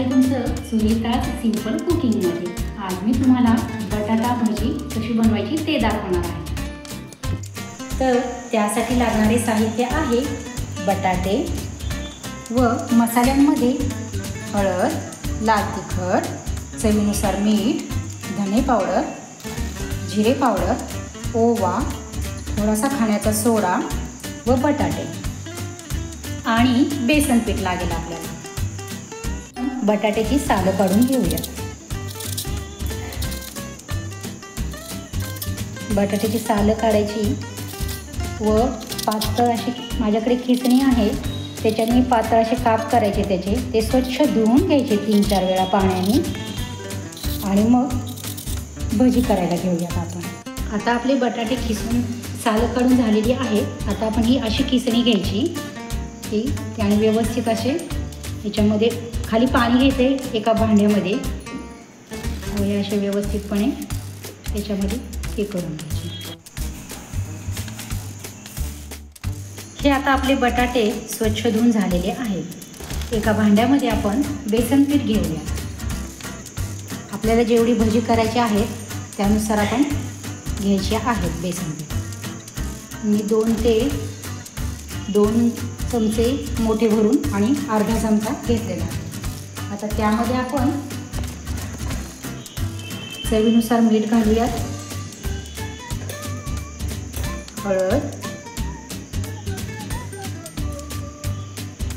आहे तुमचं सुनीताज सिंपल कुकिंगमध्ये। आज मी तुम्हाला बटाटा भजी कशी बनवायची ते दाखवणार आहे। तर त्यासाठी लागणारे साहित्य आहे बटाटे व मसाल्यांमध्ये हळद, लाल तिखट, चवीनुसार मीठ, धने पावडर, जिरे पावडर, ओवा, थोडासा खाण्याचा सोडा व बटाटे आणि बेसन पीठ लागेल आपल्याला। बटाट्याची सालं काढून घेऊया। बटाट्याची सालं काढायची व पातळ अशी माझ्याकडे खिसणी आहे त्याच्याने पातळ असे काप करायचे त्याचे। ते स्वच्छ धुवून घ्यायचे 3-4 वेळा पाण्याने आणि मग भजी करायला घेऊयात आपण। आता आपले बटाटे खिसून सालं काढून झालेली आहे। आता आपण ही अशी खिसणी घ्यायची ती त्याने व्यवस्थित असे याच्यामध्ये खाली पाणी घ्यायचे एका भांड्यामध्ये व हे असे व्यवस्थितपणे त्याच्यामध्ये हे करून घ्यायचे। हे आता आपले बटाटे स्वच्छ धुवून झालेले आहेत। एका भांड्यामध्ये आपण बेसन पीठ घेऊया। आपल्याला जेवढी भजी करायची आहे त्यानुसार आपण घ्यायची आहेत बेसन पीठ। मी 2 चमचे मोठे भरून आणि अर्धा चमचा घेतलेला आहे। आता त्यामध्ये आपण चवीनुसार मीठ घालूयात, हळद,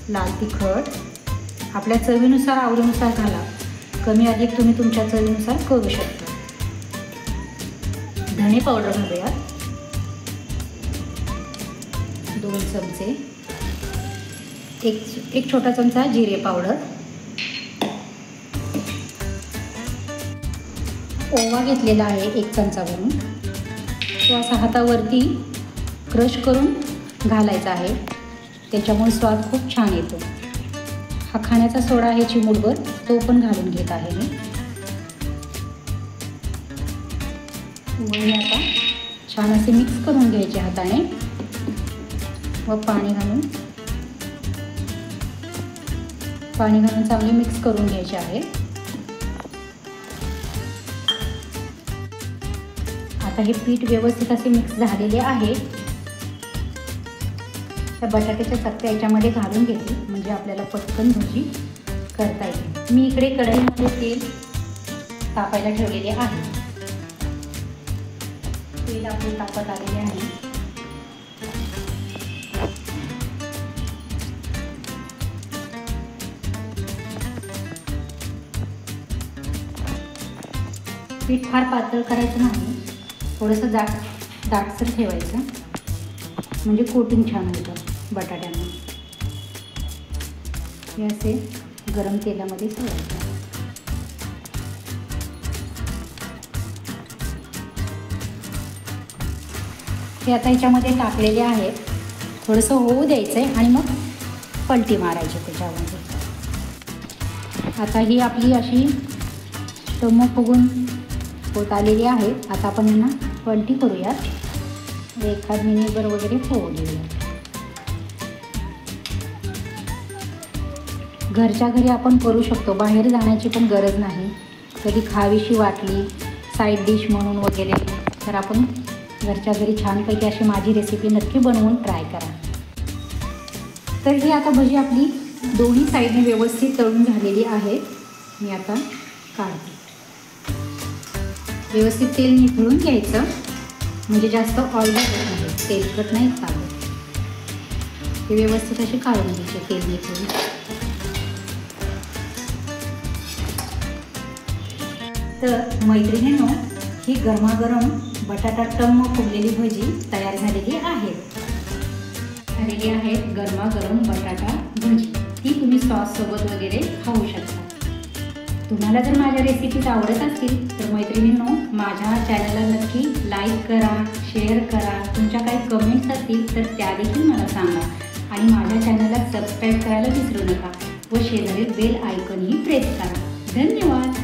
लाल तिखट आपल्या चवीनुसार आवडीनुसार घाला, कमी अधिक तुम्ही तुमच्या चवीनुसार करू शकता। धने पावडर घालूयात 2 चमचे, एक छोटा चमचा जिरे पावडर, ओवा घेतलेला आहे 1 चमचा भरून, तो असा हातावरती क्रश करून घालायचा आहे, त्याच्यामुळे स्वाद खूप छान येतो। हा खाण्याचा सोडा आहे चिमूटभर, तो पण घालून घेत आहे मी। व आता छान असे मिक्स करून घ्यायचे हाताने व पाणी घालून चांगले मिक्स करून घ्यायचे आहे। आता हे पीठ व्यवस्थित असे मिक्स झालेले आहे। त्या बटाट्याच्या चकत्या याच्यामध्ये घालून घेते म्हणजे आपल्याला पटकन भजी करता येईल। मी इकडे कढईमध्ये तेल तापायला ठेवलेले आहे। तेल आपले तापत आलेले आहे। पीठ फार पातळ करायचं नाही, थोडंसं दाटसर ठेवायचं म्हणजे कोटिंग छान होतं बटाट्यांना। हे असे गरम तेलामध्ये सोडायचं। हे आता ह्याच्यामध्ये टाकलेले आहेत, थोडंसं होऊ द्यायचं आहे आणि मग पलटी मारायची त्याच्यामध्ये। आता ही आपली अशी टम्म फुगून होत आलेली आहे। आता आपण यांना पलटी करूयात, 1 मिनिटभर वगैरे होऊ देऊयात। घरच्या घरी आपण करू शकतो, बाहेर जाण्याची पण गरज नाही। कधी खावीशी वाटली साईड डिश म्हणून वगैरे तर आपण घरच्या घरी छानपैकी अशी माझी रेसिपी नक्की बनवून ट्राय करा। तर ही आता भजी आपली दोन्ही साईडने व्यवस्थित तळून झालेली आहे। मी आता काढते। व्यवस्थित तेल निथळून घ्यायचं म्हणजे जास्त ऑइली होत नाही, तेलकट नाही चालत। ते व्यवस्थित असे काढून घ्यायचे तेल निथळून। तर मैत्रिणींनो, ही गरमागरम बटाटा टम्म फुगलेली भजी तयार झालेली आहे। गरमागरम बटाटा भजी ती तुम्ही सॉस सोबत वगैरे खाऊ शकता। तुम्हाला जर माझ्या रेसिपीज आवडत असतील तर मैत्रिणींनो, माझ्या चॅनलला नक्की लाईक करा, शेअर करा। तुमच्या काही कमेंट्स असतील तर त्या देखील मला सांगा आणि माझ्या चॅनलला सबस्क्राईब करायला विसरू नका व शेजारील बेल आयकॉनही प्रेस करा। धन्यवाद।